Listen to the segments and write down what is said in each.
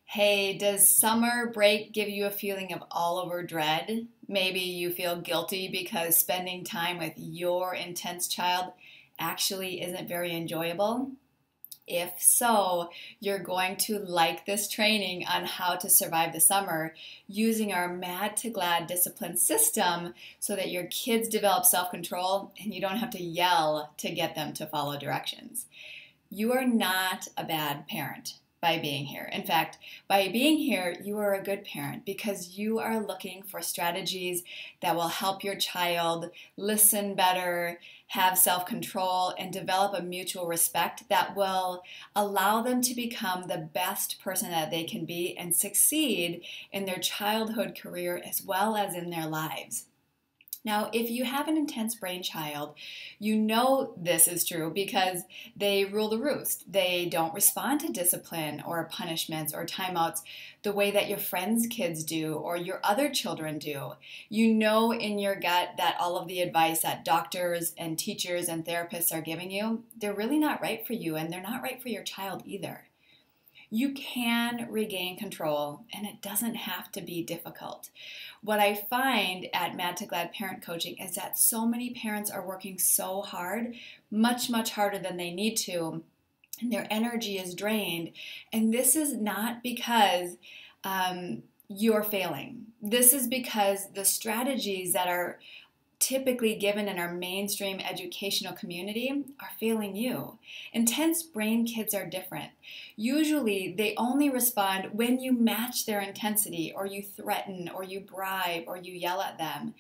Hey, does summer break give you a feeling of all over dread? Maybe you feel guilty because spending time with your intense child actually isn't very enjoyable? If so, you're going to like this training on how to survive the summer using our Mad to Glad discipline system so that your kids develop self control and you don't have to yell to get them to follow directions. You are not a bad parent by being here. In fact, by being here, you are a good parent because you are looking for strategies that will help your child listen better, have self control, and develop a mutual respect that will allow them to become the best person that they can be and succeed in their childhood career as well as in their lives. Now, if you have an intense brain child, you know this is true because they rule the roost. They don't respond to discipline or punishments or timeouts the way that your friends' kids do or your other children do. You know in your gut that all of the advice that doctors and teachers and therapists are giving you, they're really not right for you and they're not right for your child either. You can regain control, and it doesn't have to be difficult. What I find at Mad to Glad Parent Coaching is that so many parents are working so hard, much, much harder than they need to, and their energy is drained. And this is not because you're failing. This is because the strategies that are typically given in our mainstream educational community are failing you. Intense brain kids are different. Usually they only respond when you match their intensity or you threaten or you bribe or you yell at them.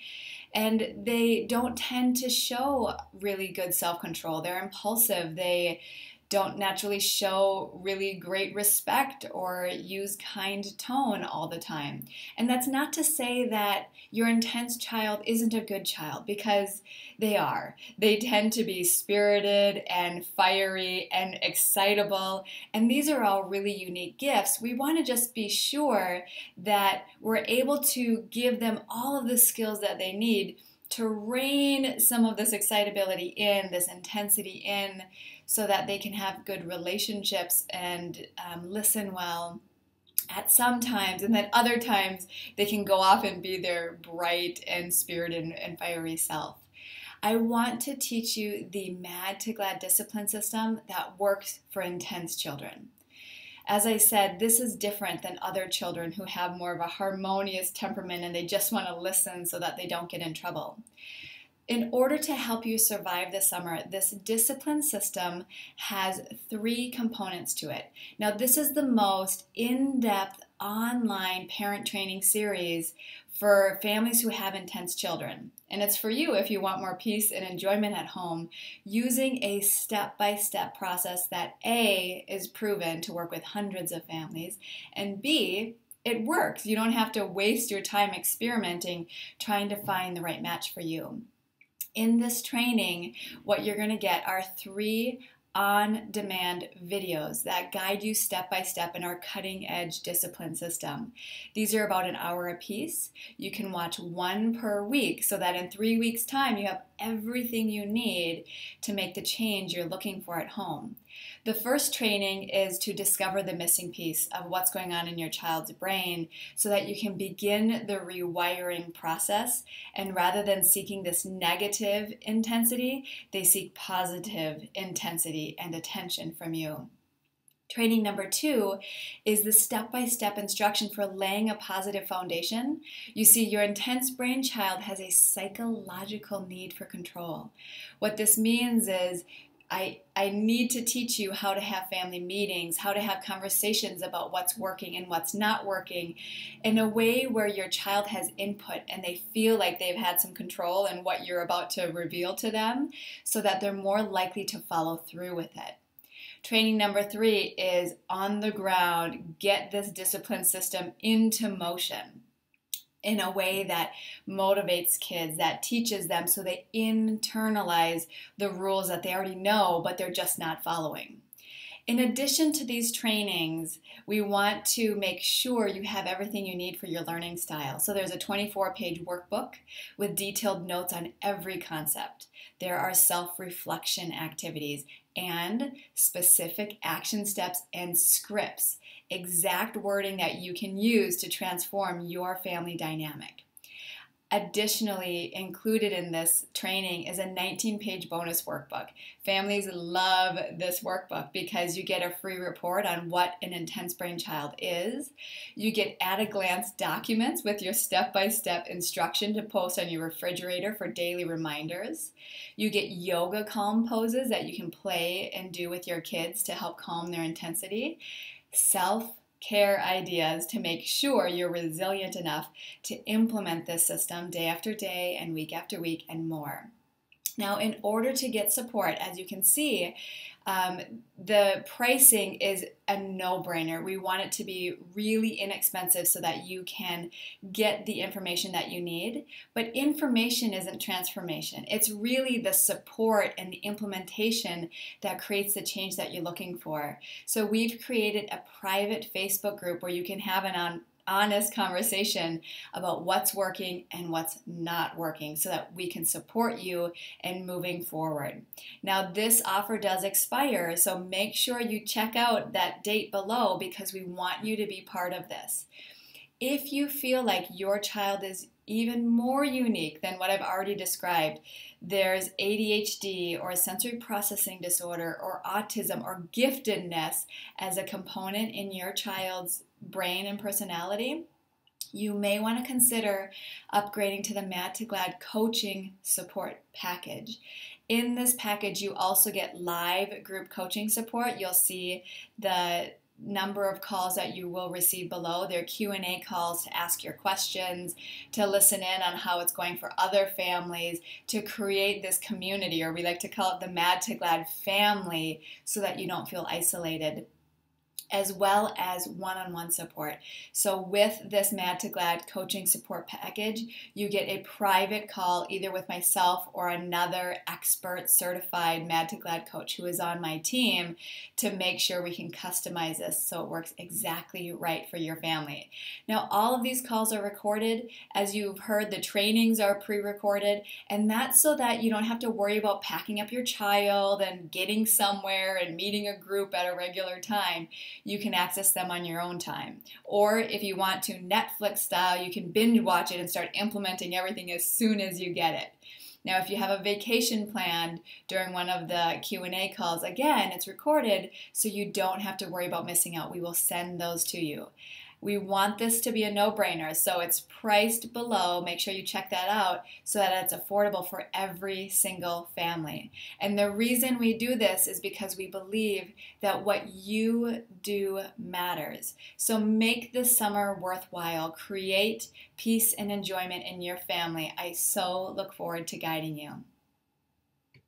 And they don't tend to show really good self-control. They're impulsive. They don't naturally show really great respect or use kind tone all the time. And that's not to say that your intense child isn't a good child, because they are. They tend to be spirited and fiery and excitable, and these are all really unique gifts. We want to just be sure that we're able to give them all of the skills that they need to rein some of this excitability in, this intensity in, so that they can have good relationships and listen well at some times, and then other times they can go off and be their bright and spirited and fiery self. I want to teach you the Mad to Glad discipline system that works for intense children. As I said, this is different than other children who have more of a harmonious temperament and they just want to listen so that they don't get in trouble. In order to help you survive the summer, this discipline system has 3 components to it. Now, this is the most in-depth online parent training series for families who have intense children. And it's for you if you want more peace and enjoyment at home, using a step-by-step process that A, is proven to work with hundreds of families, and B, it works. You don't have to waste your time experimenting trying to find the right match for you. In this training, what you're going to get are 3 on-demand videos that guide you step by step in our cutting-edge discipline system. These are about an hour apiece. You can watch 1 per week so that in 3 weeks' time you have everything you need to make the change you're looking for at home. The first training is to discover the missing piece of what's going on in your child's brain so that you can begin the rewiring process, and rather than seeking this negative intensity, they seek positive intensity and attention from you. Training number 2 is the step-by-step instruction for laying a positive foundation. You see, your intense brain child has a psychological need for control. What this means is I need to teach you how to have family meetings, how to have conversations about what's working and what's not working in a way where your child has input and they feel like they've had some control in what you're about to reveal to them, so that they're more likely to follow through with it. Training number 3 is on the ground, get this discipline system into motion in a way that motivates kids, that teaches them so they internalize the rules that they already know, but they're just not following. In addition to these trainings, we want to make sure you have everything you need for your learning style. So there's a 24-page workbook with detailed notes on every concept. There are self-reflection activities and specific action steps and scripts, exact wording that you can use to transform your family dynamic. Additionally, included in this training is a 19-page bonus workbook. Families love this workbook because you get a free report on what an intense brain child is. You get at-a-glance documents with your step-by-step instruction to post on your refrigerator for daily reminders. You get yoga calm poses that you can play and do with your kids to help calm their intensity. Self-care ideas to make sure you're resilient enough to implement this system day after day and week after week and more. Now, in order to get support, as you can see, the pricing is a no-brainer. We want it to be really inexpensive so that you can get the information that you need. But information isn't transformation. It's really the support and the implementation that creates the change that you're looking for. So we've created a private Facebook group where you can have an honest conversation about what's working and what's not working so that we can support you in moving forward. Now, this offer does expire, so make sure you check out that date below because we want you to be part of this. If you feel like your child is even more unique than what I've already described, there's ADHD or sensory processing disorder or autism or giftedness as a component in your child's brain and personality, you may want to consider upgrading to the Mad2Glad coaching support package. In this package, you also get live group coaching support. You'll see the number of calls that you will receive below. They're Q&A calls to ask your questions, to listen in on how it's going for other families, to create this community, or we like to call it the Mad2Glad family, so that you don't feel isolated, as well as one-on-one support. So with this Mad2Glad coaching support package, you get a private call either with myself or another expert certified Mad2Glad coach who is on my team to make sure we can customize this so it works exactly right for your family. Now, all of these calls are recorded. As you've heard, the trainings are pre-recorded, and that's so that you don't have to worry about packing up your child and getting somewhere and meeting a group at a regular time. You can access them on your own time. Or if you want to Netflix style, you can binge watch it and start implementing everything as soon as you get it. Now, if you have a vacation planned during one of the Q&A calls, again, it's recorded so you don't have to worry about missing out. We will send those to you. We want this to be a no-brainer, so it's priced below. Make sure you check that out so that it's affordable for every single family. And the reason we do this is because we believe that what you do matters. So make this summer worthwhile. Create peace and enjoyment in your family. I so look forward to guiding you.